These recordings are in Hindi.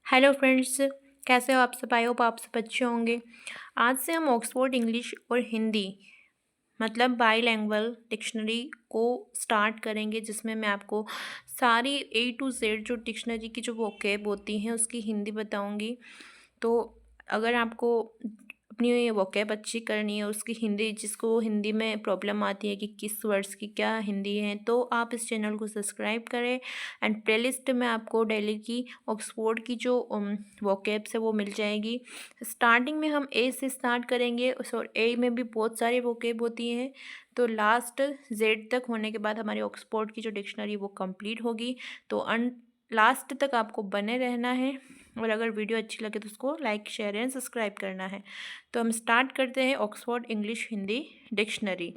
हेलो फ्रेंड्स, कैसे हो आप सब? आई होप आप सब अच्छे होंगे। आज से हम ऑक्सफोर्ड इंग्लिश और हिंदी मतलब बाईलैंग्वेज डिक्शनरी को स्टार्ट करेंगे, जिसमें मैं आपको सारी ए टू जेड जो डिक्शनरी की जो वोकैब होती हैं उसकी हिंदी बताऊंगी। तो अगर आपको अपनी ये वोकैब अच्छी करनी है, उसकी हिंदी, जिसको हिंदी में प्रॉब्लम आती है कि किस वर्ड्स की क्या हिंदी है, तो आप इस चैनल को सब्सक्राइब करें। एंड प्लेलिस्ट में आपको डेली की ऑक्सफोर्ड की जो वोकैब्स है वो मिल जाएगी। स्टार्टिंग में हम ए से स्टार्ट करेंगे, और ए में भी बहुत सारी वोकैब होती हैं, तो लास्ट जेड तक होने के बाद हमारी ऑक्सफोर्ड की जो डिक्शनरी वो कंप्लीट होगी। तो लास्ट तक आपको बने रहना है, और अगर वीडियो अच्छी लगे तो उसको लाइक, शेयर एंड सब्सक्राइब करना है। तो हम स्टार्ट करते हैं Oxford English Hindi dictionary.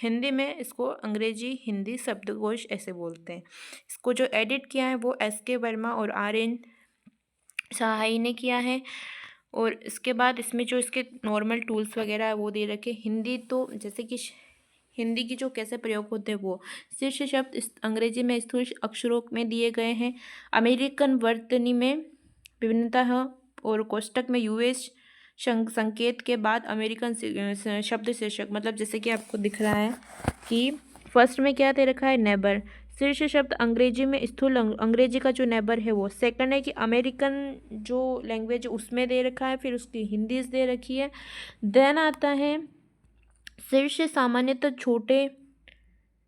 Hindi में इसको अंग्रेजी हिंदी शब्दकोश ऐसे बोलते हैं। इसको जो एडिट किया है वो एस.के. वर्मा और आर.एन. सहाय ने किया है। और इसके बाद इसमें जो इसके नॉर्मल टूल्स वगैरह है वो दे रखे। हिंदी तो जैसे कि हिंदी की जो कैसे प्रयोग होते हैं वो शीर्ष शब्द इस अंग्रेजी में स्थूल अक्षरों में दिए गए हैं। अमेरिकन वर्तनी में विभिन्नता है, और कोष्टक में यूएस संकेत के बाद अमेरिकन शब्द शीर्षक, मतलब जैसे कि आपको दिख रहा है कि फर्स्ट में क्या दे रखा है, नेबर। शीर्ष शब्द अंग्रेजी में स्थूल अंग्रेजी का जो नेबर है वो। सेकंड है कि अमेरिकन जो लैंग्वेज उसमें दे रखा है, फिर उसकी हिंदी दे रखी है। देन आता है शीर्ष। सामान्यतः छोटे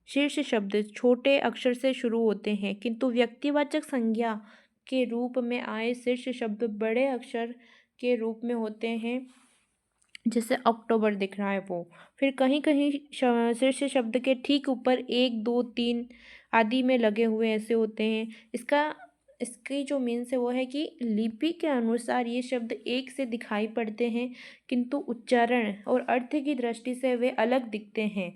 शीर्ष शब्द छोटे अक्षर से शुरू होते हैं, किंतु व्यक्तिवाचक संज्ञा के रूप में आए शीर्ष शब्द बड़े अक्षर के रूप में होते हैं, जैसे अक्टूबर दिख रहा है वो। फिर कहीं कहीं शीर्ष शब्द के ठीक ऊपर एक, दो, तीन आदि में लगे हुए ऐसे होते हैं। इसकी जो मीन्स है वो है कि लिपि के अनुसार ये शब्द एक से दिखाई पड़ते हैं, किंतु उच्चारण और अर्थ की दृष्टि से वे अलग दिखते हैं।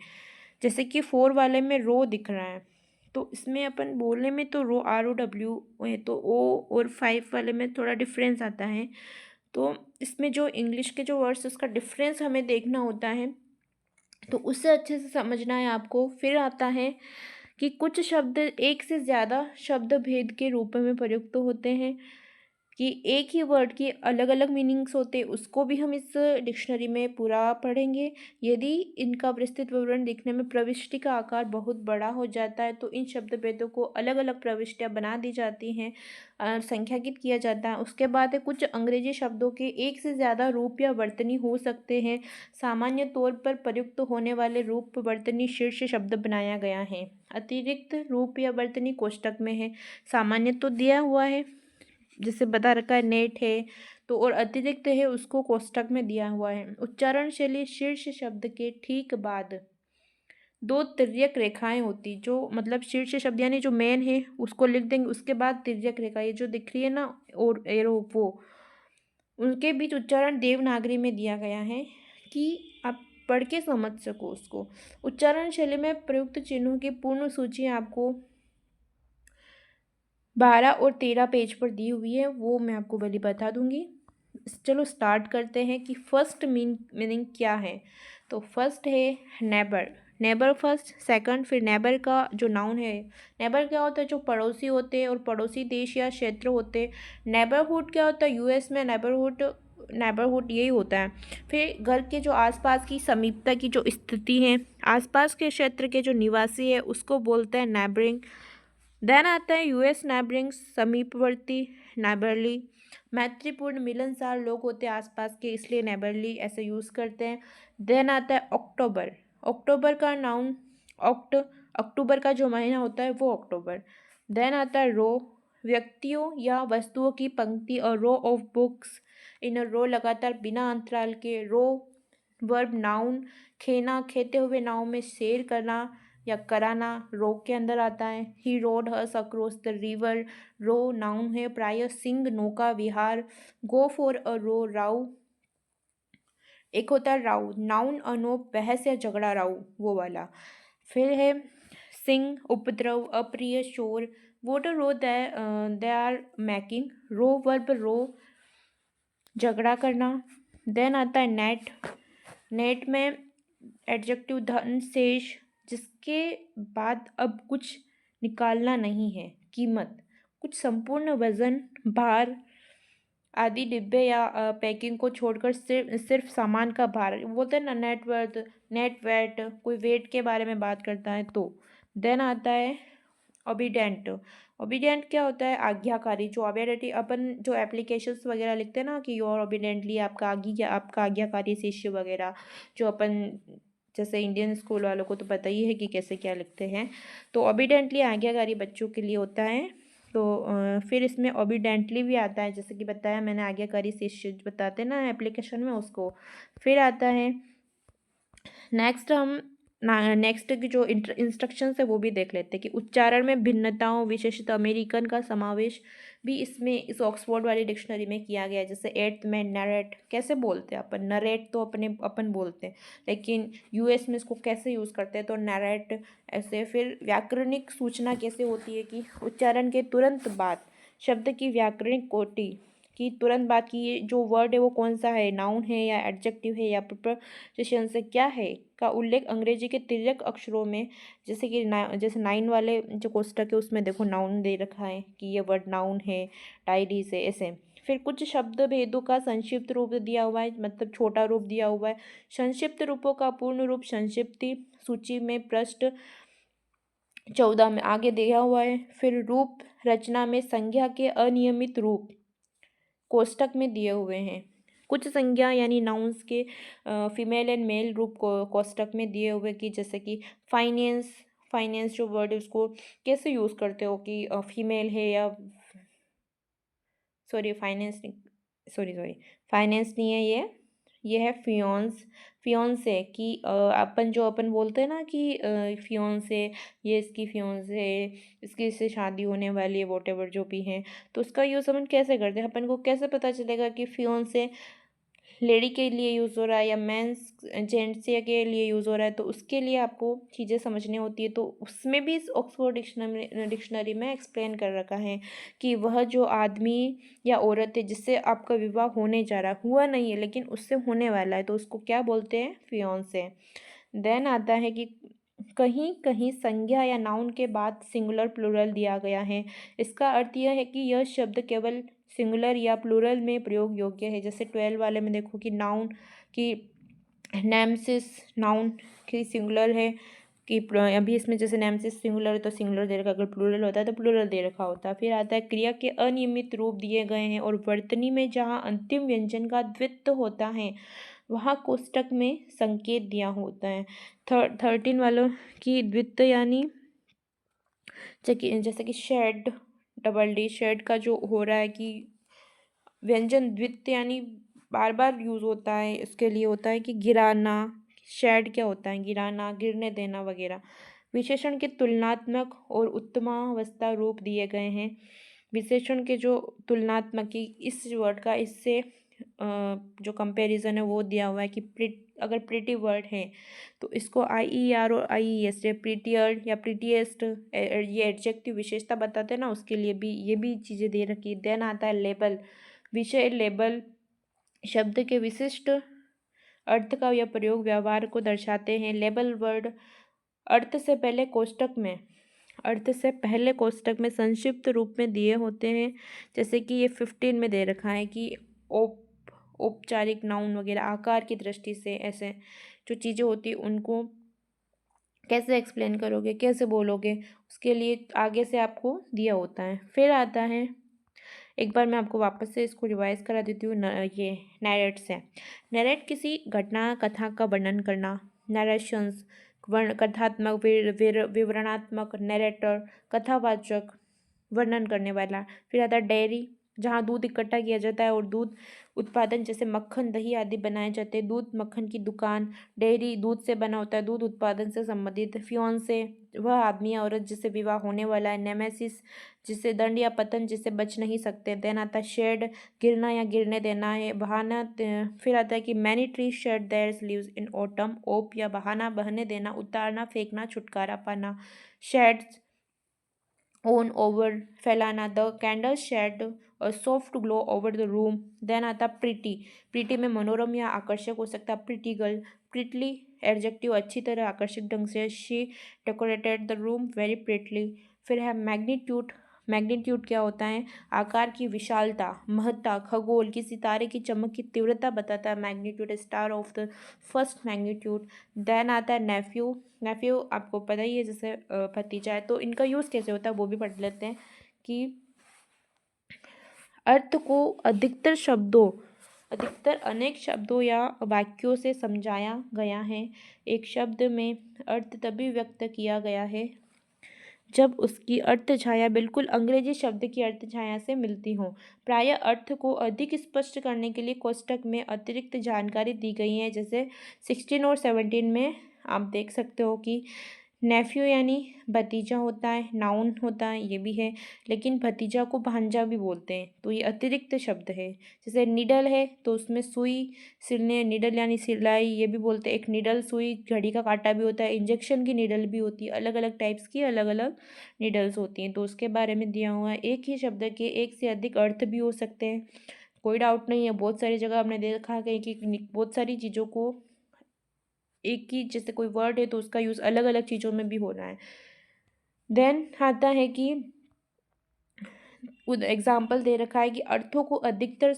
जैसे कि 4 वाले में रो दिख रहा है, तो इसमें अपन बोलने में तो रो ROW है, तो ओ, और 5 वाले में थोड़ा डिफरेंस आता है। तो इसमें जो इंग्लिश के जो वर्ड्स उसका डिफरेंस हमें देखना होता है, तो उससे अच्छे से समझना है आपको। फिर आता है कि कुछ शब्द एक से ज़्यादा शब्द भेद के रूप में प्रयुक्त होते हैं, कि एक ही वर्ड की अलग अलग मीनिंग्स होते हैं, उसको भी हम इस डिक्शनरी में पूरा पढ़ेंगे। यदि इनका विस्तृत विवरण देखने में प्रविष्टि का आकार बहुत बड़ा हो जाता है, तो इन शब्द भेदों को अलग अलग प्रविष्टियाँ बना दी जाती हैं, संख्याकित किया जाता है। उसके बाद है कुछ अंग्रेजी शब्दों के एक से ज़्यादा रूप या वर्तनी हो सकते हैं। सामान्य तौर पर प्रयुक्त होने वाले रूप वर्तनी शीर्ष शब्द बनाया गया है। अतिरिक्त रूप या वर्तनी कोष्टक में है। सामान्य तो दिया हुआ है, जैसे बता रखा है नेट है, तो और अतिरिक्त है उसको कोष्टक में दिया हुआ है। उच्चारण शैली शीर्ष शब्द के ठीक बाद दो तिर्यक रेखाएं होती, जो मतलब शीर्ष शब्द यानी जो मेन है उसको लिख देंगे, उसके बाद तिर्यक रेखा ये जो दिख रही है ना, और एरो, वो उनके बीच उच्चारण देवनागरी में दिया गया है कि आप पढ़ के समझ सको उसको। उच्चारण शैली में प्रयुक्त चिन्हों की पूर्ण सूची आपको 12 और 13 पेज पर दी हुई है, वो मैं आपको पहले बता दूंगी। चलो स्टार्ट करते हैं कि फर्स्ट मीनिंग क्या है। तो फर्स्ट है नेबर। Neighbour first. सेकंड, फिर नेबर का जो नाउन है, नेबर क्या होता है, जो पड़ोसी होते हैं और पड़ोसी देश या क्षेत्र होते हैं। नेबरहुड क्या होता है, यूएस में नेबरहुड यही होता है। फिर घर के जो आसपास की समीपता की जो स्थिति है, आसपास के क्षेत्र के जो निवासी है उसको बोलते हैं नेबरिंग। देन आता है यूएस नेबरिंग, समीपवर्ती, नेबरली। मैत्रीपूर्ण मिलनसार लोग होते हैं आसपास के, इसलिए नेबरली ऐसे यूज़ करते हैं। देन आता है अक्टूबर। अक्टूबर का नाउन अक्टूबर का जो महीना होता है वो अक्टूबर। देन आता है रो, व्यक्तियों या वस्तुओं की पंक्ति, और रो ऑफ बुक्स इन अ रो, लगातार बिना अंतराल के। रो वर्ब नाउन, खेना, खेते हुए नाव में सैर करना या कराना रो के अंदर आता है। He rowed hers across the river, row noun है, प्राय सिंह, नौका विहार। गो फॉर अ रो, राउ एक होता है राउ, नाउन अनोप, बहस या झगड़ा, राउ वो वाला। फिर है सिंह, उपद्रव, अप्रिय, शोर। What row they are making, row verb row, झगड़ा करना। देन आता है नेट। नेट में एडजेक्टिव धन, शेष, जिसके बाद अब कुछ निकालना नहीं है, कीमत, कुछ संपूर्ण वजन, भार, आदि डिब्बे या पैकिंग को छोड़कर सिर्फ सिर्फ सामान का भार, बोलते हैं ना नेटवर्थ, नेट वेट, कोई वेट के बारे में बात करता है तो। देन आता है ओबीडेंट। ओबीडेंट क्या होता है? आज्ञाकारी। जो ओबीडेंट अपन जो एप्लीकेशंस वगैरह लिखते हैं ना कि योर ओबीडेंटली, आपका आज्ञाकारी शिष्य वगैरह, जो अपन जैसे इंडियन स्कूल वालों को तो पता ही है कि कैसे क्या लिखते हैं। तो ओबीडेंटली आज्ञाकारी बच्चों के लिए होता है। तो फिर इसमें ओबीडेंटली भी आता है, जैसे कि बताया मैंने आज्ञाकारी शिष्य बताते हैं ना एप्लीकेशन में उसको। फिर आता है नेक्स्ट, हम नेक्स्ट की जो इंस्ट्रक्शंस है वो भी देख लेते हैं कि उच्चारण में भिन्नताओं, विशेषतः अमेरिकन का समावेश भी इसमें इस ऑक्सफोर्ड वाली डिक्शनरी में किया गया है। जैसे एट्थ में नरेट कैसे बोलते हैं अपन, नरेट तो अपन बोलते हैं, लेकिन यूएस में इसको कैसे यूज़ करते हैं तो नरेट ऐसे। फिर व्याकरणिक सूचना कैसे होती है कि उच्चारण के तुरंत बाद शब्द की व्याकरणिक कोटि कि तुरंत बाद की ये जो वर्ड है वो कौन सा है, नाउन है या एडजेक्टिव है या प्रिपोजिशन से क्या है, का उल्लेख अंग्रेजी के तिर्यक अक्षरों में, जैसे कि जैसे 9 वाले जो कोष्टक है उसमें देखो नाउन दे रखा है कि ये वर्ड नाउन है, डायरी से ऐसे। फिर कुछ शब्द भेदों का संक्षिप्त रूप दिया हुआ है, मतलब छोटा रूप दिया हुआ है। संक्षिप्त रूपों का पूर्ण रूप संक्षिप्ति सूची में पृष्ठ 14 में आगे दिया हुआ है। फिर रूप रचना में संज्ञा के अनियमित रूप कोष्टक में दिए हुए हैं। कुछ संज्ञा यानी नाउन्स के फीमेल एंड मेल रूप को कोष्टक में दिए हुए कि जैसे कि फाइनेंस, फाइनेंस जो वर्ड है उसको कैसे यूज़ करते हो कि फीमेल है या सॉरी फाइनेंस नहीं, सॉरी फाइनेंस नहीं है ये है फियोन्स। फियोन्स है कि अपन जो अपन बोलते हैं ना कि फियोन्स है, ये इसकी फियोन्स है, इसकी इससे शादी होने वाली है, वॉट एवर जो भी है। तो उसका यूज़ अपन कैसे करते हैं, अपन को कैसे पता चलेगा कि फियोन्स है लेडी के लिए यूज़ हो रहा है या मेंस जेंट्स के लिए यूज़ हो रहा है, तो उसके लिए आपको चीज़ें समझनी होती है। तो उसमें भी इस ऑक्सफोर्ड डिक्शनरी में एक्सप्लेन कर रखा है कि वह जो आदमी या औरत है जिससे आपका विवाह होने जा रहा है, हुआ नहीं है लेकिन उससे होने वाला है, तो उसको क्या बोलते हैं? फियोंसे। देन आता है कि कहीं कहीं संज्ञा या नाउन के बाद सिंगुलर प्लूरल दिया गया है। इसका अर्थ यह है कि यह शब्द केवल सिंगुलर या प्लूरल में प्रयोग योग्य है। जैसे 12 वाले में देखो कि नाउन की नेमसिस, नाउन की सिंगुलर है कि अभी इसमें जैसे नेमसिस सिंगुलर है तो सिंगुलर दे रखा, अगर प्लूरल होता है तो प्लूरल दे रखा होता है। फिर आता है क्रिया के अनियमित रूप दिए गए हैं और वर्तनी में जहाँ अंतिम व्यंजन का द्वित्व होता है वहाँ कोष्टक में संकेत दिया होता है। 13 वालों की द्वित्व यानी जैसे कि शेड, डबल डी शेड का जो हो रहा है कि व्यंजन द्वित्व यानी बार बार यूज़ होता है, इसके लिए होता है कि गिराना। शेड क्या होता है? गिराना, गिरने देना वगैरह। विशेषण के तुलनात्मक और उत्तमावस्था रूप दिए गए हैं। विशेषण के जो तुलनात्मक की इस वर्ड का इससे जो कंपैरिजन है वो दिया हुआ है कि अगर प्रिटी वर्ड है तो इसको IER और IES से प्रिटियर या प्रिटीएस्ट ये एडजेक्टिव विशेषता बताते हैं ना, उसके लिए भी ये भी चीज़ें दे रखी है। देन आता है लेबल। विषय लेबल शब्द के विशिष्ट अर्थ का यह प्रयोग व्यवहार को दर्शाते हैं। लेबल वर्ड अर्थ से पहले कोष्टक में, अर्थ से पहले कोष्टक में संक्षिप्त रूप में दिए होते हैं। जैसे कि ये 15 में दे रखा है कि औपचारिक नाउन वगैरह आकार की दृष्टि से ऐसे जो चीज़ें होती हैं उनको कैसे एक्सप्लेन करोगे, कैसे बोलोगे, उसके लिए आगे से आपको दिया होता है। फिर आता है, एक बार मैं आपको वापस से इसको रिवाइज करा देती हूँ। ये नैरेट से, नैरेट किसी घटना कथा का वर्णन करना। नरेशंस कथात्मक, विवरणात्मक। नैरेटर कथावाचक, वर्णन करने वाला। फिर आता है डेयरी, जहाँ दूध इकट्ठा किया जाता है और दूध उत्पादन जैसे मक्खन, दही आदि बनाए जाते हैं। दूध मक्खन की दुकान। डेयरी दूध से बना होता है, दूध उत्पादन से संबंधित। फियोंसे वह आदमी या औरत जिससे विवाह होने वाला है। नेमेसिस जिससे दंड या पतन, जिससे बच नहीं सकते। देन आता है शेड, गिरना या गिरने देना है, बहाना। फिर आता है कि many tree shed their leaves in autumn. ओप या बहाना, बहने देना, उतारना, फेंकना, छुटकारा पाना। शेड्स ऑन ओवर, फैलाना। द कैंडल शेड और soft glow over the room. Then आता प्रिटी, प्रिटी में मनोरम या आकर्षक हो सकता है। प्रिटी गर्ल, प्रिटली एडजेक्टिव, अच्छी तरह आकर्षक ढंग से। She decorated the room very prettily. फिर है मैग्नीट्यूड, मैग्नीट्यूड क्या होता है? आकार की विशालता, महत्ता, खगोल की सितारे की चमक की तीव्रता बताता है magnitude, star of the first magnitude. Then आता है नेफ्यू। नेफ्यू आपको पता ही है, जैसे भतीजा है। तो इनका यूज़ कैसे होता है वो भी पढ़ लेते हैं कि अर्थ को अधिकतर अनेक शब्दों या वाक्यों से समझाया गया है। एक शब्द में अर्थ तभी व्यक्त किया गया है जब उसकी अर्थ छाया बिल्कुल अंग्रेजी शब्द की अर्थ छाया से मिलती हो। प्रायः अर्थ को अधिक स्पष्ट करने के लिए कोष्ठक में अतिरिक्त जानकारी दी गई है। जैसे 16 और 17 में आप देख सकते हो कि नेफ्यू यानी भतीजा होता है, नाउन होता है, ये भी है। लेकिन भतीजा को भांजा भी बोलते हैं, तो ये अतिरिक्त शब्द है। जैसे निडल है तो उसमें सुई, सिलने, निडल यानी सिलाई, ये भी बोलते हैं। एक निडल सुई घड़ी का कांटा भी होता है, इंजेक्शन की निडल भी होती है। अलग अलग टाइप्स की अलग अलग निडल्स होती हैं, तो उसके बारे में दिया हुआ है। एक ही शब्द के एक से अधिक अर्थ भी हो सकते हैं, कोई डाउट नहीं है। बहुत सारी जगह हमने देखा है कि बहुत सारी चीज़ों को एक ही, जैसे कोई वर्ड है तो उसका यूज़ अलग अलग चीज़ों में भी हो रहा है। देन आता है कि एग्जाम्पल दे रखा है कि अर्थों को अधिकतर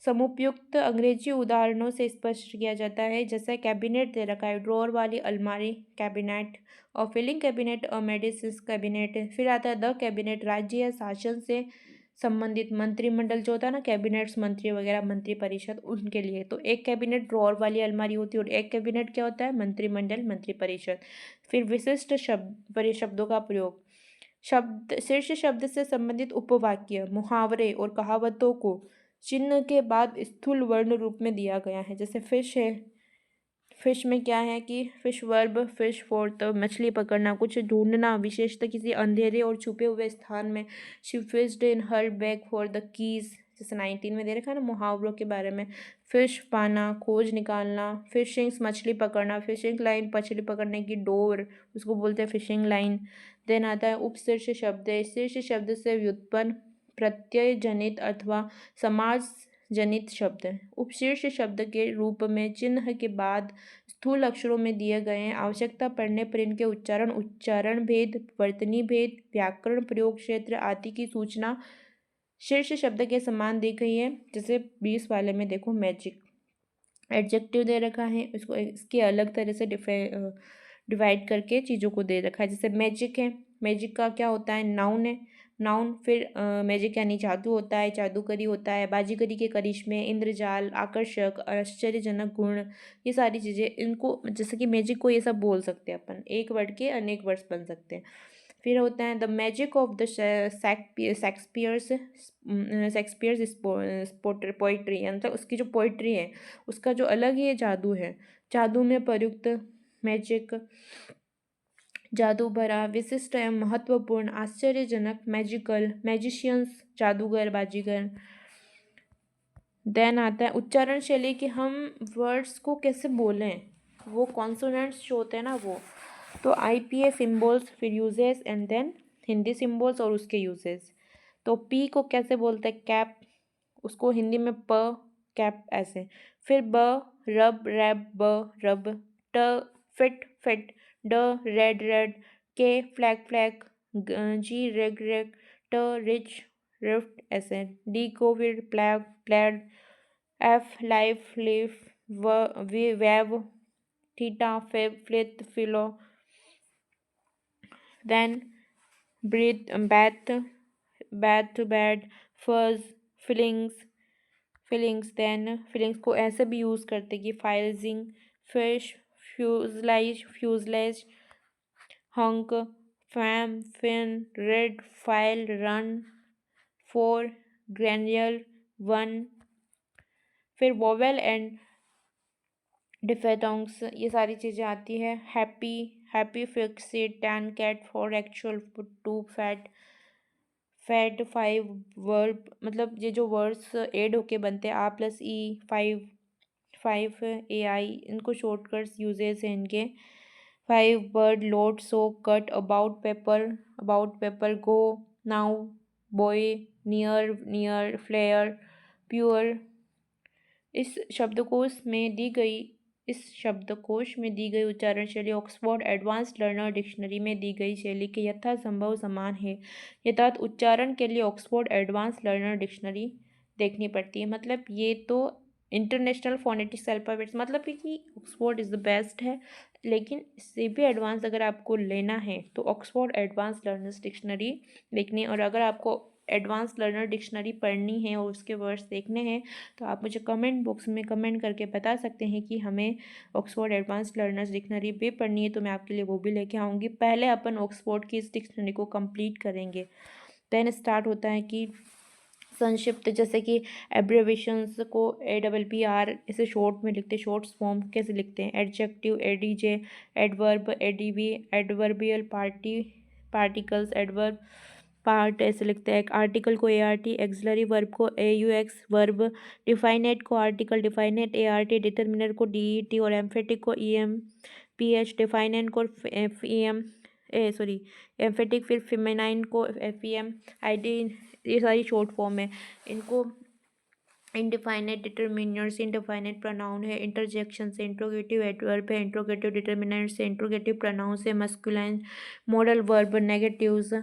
समुपयुक्त अंग्रेजी उदाहरणों से स्पष्ट किया जाता है। जैसे कैबिनेट दे रखा है, ड्रॉअर वाली अलमारी कैबिनेट, और फिलिंग कैबिनेट और मेडिसिन कैबिनेट। फिर आता है द कैबिनेट, राज्य या शासन से संबंधित मंत्रिमंडल जो होता है ना, कैबिनेट्स, मंत्री वगैरह, मंत्री परिषद, उनके लिए। तो एक कैबिनेट ड्रॉअर वाली अलमारी होती है और एक कैबिनेट क्या होता है? मंत्रिमंडल, मंत्री परिषद। फिर विशिष्ट शब्दों का प्रयोग, शीर्ष शब्द से संबंधित उपवाक्य, मुहावरे और कहावतों को चिन्ह के बाद स्थूल वर्ण रूप में दिया गया है। जैसे फिश है, फिश में क्या है कि फिश वर्ब, फिश फॉर तो मछली पकड़ना, कुछ ढूंढना, विशेषतः किसी अंधेरे और छुपे हुए स्थान में। She fished in her bag for the keys, जैसे 19 में दे रखा है ना मुहावरों के बारे में। फिश पाना, खोज निकालना। फिशिंग्स मछली पकड़ना, फिशिंग लाइन मछली पकड़ने की डोर, उसको बोलते हैं फिशिंग लाइन। देन आता है उपशीर्ष शब्द, शीर्ष शब्द से व्युत्पन्न प्रत्यय जनित अथवा समाज जनित शब्द। उपशीर्ष शब्द के रूप में चिन्ह के बाद स्थूल अक्षरों में दिए गए हैं। आवश्यकता पड़ने पर इनके उच्चारण भेद, वर्तनी भेद, व्याकरण, प्रयोग क्षेत्र आदि की सूचना शीर्ष शब्द के समान दी गई है। जैसे 20 वाले में देखो मैजिक, एडजेक्टिव दे रखा है, उसको इसके अलग तरह से डिवाइड करके चीज़ों को दे रखा है। जैसे मैजिक है, मैजिक का क्या होता है? नाउन है, नाउन। फिर मैजिक यानी जादू होता है, जादूगरी होता है, बाजीगरी के करिश्मे, इंद्रजाल, आकर्षक, आश्चर्यजनक गुण, ये सारी चीज़ें। इनको जैसे कि मैजिक को ये सब बोल सकते हैं अपन, एक वर्ड के अनेक वर्ड्स बन सकते हैं। फिर होता है the magic of the Shakespeare's poetry, मतलब उसकी जो पोइट्री है उसका जो अलग ही जादू है। जादू में प्रयुक्त मैजिक, जादू भरा, विशिष्ट एवं महत्वपूर्ण, आश्चर्यजनक, मैजिकल, मैजिशियंस, जादूगर, बाजीगर। देन आता है उच्चारण शैली, कि हम वर्ड्स को कैसे बोलें, वो कॉन्सोनेंट्स जो होते हैं ना वो। तो IPA सिम्बल्स, फिर uses, and then Hindi symbols और उसके यूजेस। तो पी को कैसे बोलते हैं? कैप, उसको हिंदी में प, कैप ऐसे। फिर ब, रब, रैब, B, rub. T, fit, fit. D, red, red. K, flag, flag. G, reg, reg. T, rich, rift ऐसे। डी को फिर प्लैग, plaid. F, life, leaf. V, wave. Theta, फेब, फ्लिथ, फिलो। Then breathe, bath, bath, bed, fuzz, feelings, feelings। Then feelings को ऐसे भी यूज़ करते हैं कि फाइल्सिंग, फिश, फ्यूजलाइज, फ्यूजलेज, हंक, फैम, fin, red, file, run, four, granule, one. फिर वोवेल एंड डिफेटोंग्स, ये सारी चीज़ें आती है। Happy, happy, fixed, tan, cat, for, actual, two, fat, fat, five, verb, मतलब ये जो वर्ड्स एड होके बनते हैं आ प्लस ई, फाइव, फाइव, AI, इनको शॉर्टकट्स यूजेस हैं इनके। Five, bird, load, so, cut, about paper, go, now, boy, near, flare, pure. इस शब्दकोश में दी गई इस शब्दकोश में दी गई उच्चारण शैली ऑक्सफोर्ड एडवांस्ड लर्नर डिक्शनरी में दी गई शैली के यथासंभव समान है। यथार्थ उच्चारण के लिए ऑक्सफोर्ड एडवांस्ड लर्नर डिक्शनरी देखनी पड़ती है। मतलब ये तो इंटरनेशनल फोनेटिक्स अल्फ़ाबेट्स मतलब कि ऑक्सफोर्ड इज़ द बेस्ट है, लेकिन इससे भी एडवांस अगर आपको लेना है तो ऑक्सफोर्ड एडवांस लर्नर्स डिक्शनरी देखनी है। और अगर आपको एडवांस लर्नर डिक्शनरी पढ़नी है और उसके वर्ड्स देखने हैं तो आप मुझे कमेंट बॉक्स में कमेंट करके बता सकते हैं कि हमें ऑक्सफोर्ड एडवांस लर्नर्स डिक्शनरी भी पढ़नी है, तो मैं आपके लिए वो भी लेके आऊँगी। पहले अपन ऑक्सफोर्ड की इस डिक्शनरी को कंप्लीट करेंगे। देन स्टार्ट होता है कि संक्षिप्त, जैसे कि एब्रीविएशंस को APPR इसे शॉर्ट में लिखते हैं। शॉर्ट फॉर्म कैसे लिखते हैं? Adjective ADJ, adverb ADV, adverbial particles adverb part ऐसे लिखते हैं। आर्टिकल को ART, एक्सिलरी वर्ब को AUX, वर्ब डिफाइनेट को आर्टिकल डिफाइनेट ART, डिटर्मिनर को DET और एम्फेटिक को EMPH, डिफाइनेंट को एम्फेटिक फिर फेमिनाइन को FEM, आईडी। ये सारी शॉर्ट फॉर्म है। इनको इनडिफाइनेट डिटर्मिनर इनडिफाइनेट प्रोनाउन है। इंटरजेक्शन से इंट्रोगेटिव एडवर्ब है। इंट्रोगेटिव डिटर्मिनेंट से इंट्रोगेटिव प्रोनाउन से masculine modal verb. Negatives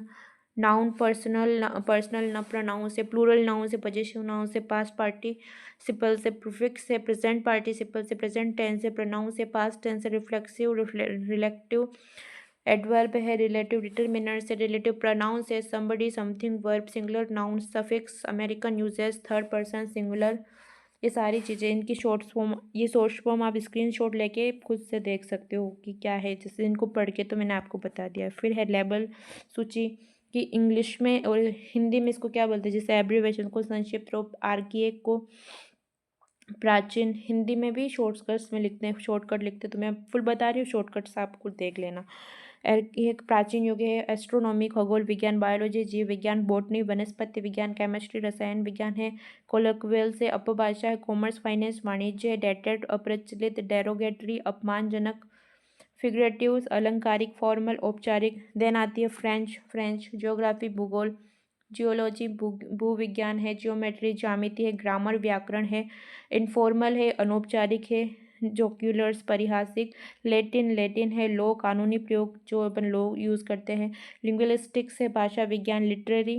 noun personal pronoun से, प्लूरल नाउन से, पजेसिव नाउन से, पास्ट पार्टिसिपल से, प्रीफिक्स से, प्रेजेंट पार्टिसिपल से, प्रेजेंट टेंस से, प्रोनाउन से, पास्ट टेंस से, रिफ्लेक्सिव रिलेटिव एडवर्ब है। रिलेटिव डिटर्मिनर से, रिलेटिव प्रोनाउन से, somebody something verb, singular noun, suffix, American uses, third person singular. ये सारी चीज़ें इनकी शॉर्ट फॉर्म आप स्क्रीनशॉट लेके खुद से देख सकते हो कि क्या है। जैसे इनको पढ़ के तो मैंने आपको बता दिया। फिर है लेबल सूची कि इंग्लिश में और हिंदी में इसको क्या बोलते हैं। जैसे एब्रीविएशन को संक्षिप्त रूप, आर्किएक को प्राचीन। हिंदी में भी शॉर्टकट्स में लिखते हैं, शॉर्टकट लिखते हैं, तो मैं फुल बता रही हूँ, शॉर्टकट्स आप खुद देख लेना। एक प्राचीन युग है। एस्ट्रोनॉमी खगोल विज्ञान, बायोलॉजी जीव विज्ञान, बॉटनी वनस्पति विज्ञान, केमिस्ट्री रसायन विज्ञान है। कोलोक्वियल से अपभाषा है। कॉमर्स फाइनेंस वाणिज्य है। डेटेड अप्रचलित, डेरोगेटरी अपमानजनक, फिगरेटिव अलंकारिक, फॉर्मल औपचारिक। देन आती है फ्रेंच ज्योग्राफी भूगोल, जियोलॉजी भूविज्ञान है। जियोमेट्री ज्यामिति है। ग्रामर व्याकरण है। इनफॉर्मल है, अनौपचारिक है। जोक्यूलर्स परिहासिक। लैटिन है, लॉ कानूनी प्रयोग जो अपन लॉ यूज़ करते हैं। लिंग्विस्टिक्स है, भाषा विज्ञान। लिटरेरी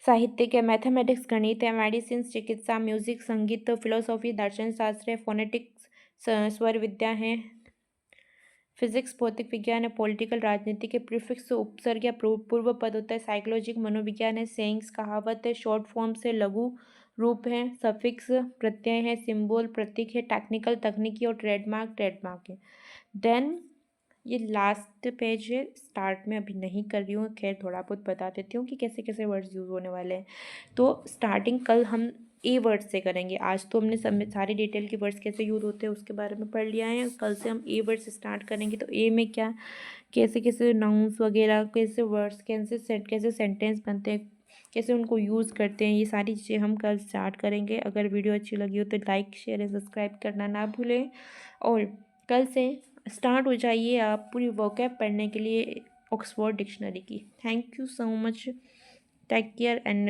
साहित्य है। मैथमेटिक्स गणित है। मेडिसिन चिकित्सा। म्यूजिक संगीत। फिलोसॉफी दर्शन शास्त्र है। फोनेटिक्स स्वर विद्या है। फिजिक्स भौतिक विज्ञान है। पॉलिटिकल राजनीति के। प्रीफिक्स उपसर्ग या पूर्व पद होता है। साइकोलॉजी मनोविज्ञान है। सेइंग्स कहावत है। शॉर्ट फॉर्म से लघु रूप है। सफिक्स प्रत्यय है। सिंबल प्रतीक है। टेक्निकल तकनीकी और ट्रेडमार्क है। देन ये लास्ट पेज है। स्टार्ट में अभी नहीं कर रही हूँ, खैर थोड़ा बहुत बता देती हूँ कि कैसे कैसे वर्ड्स यूज़ होने वाले हैं। तो स्टार्टिंग कल हम ए वर्ड से करेंगे। आज तो हमने सब सारी डिटेल के वर्ड्स कैसे यूज़ होते हैं उसके बारे में पढ़ लिया है। कल से हम ए वर्ड से स्टार्ट करेंगे। तो ए में क्या, कैसे कैसे नाउन्स वगैरह, कैसे वर्ड्स, कैसे सेंटेंस बनते हैं, कैसे उनको यूज़ करते हैं, ये सारी चीज़ें हम कल स्टार्ट करेंगे। अगर वीडियो अच्छी लगी हो तो लाइक शेयर एंड सब्सक्राइब करना ना भूलें। और कल से स्टार्ट हो जाइए आप पूरी वोकैब पढ़ने के लिए ऑक्सफोर्ड डिक्शनरी की। Thank you so much. Take care and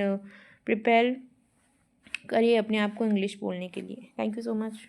prepare करिए अपने आप को इंग्लिश बोलने के लिए। Thank you so much.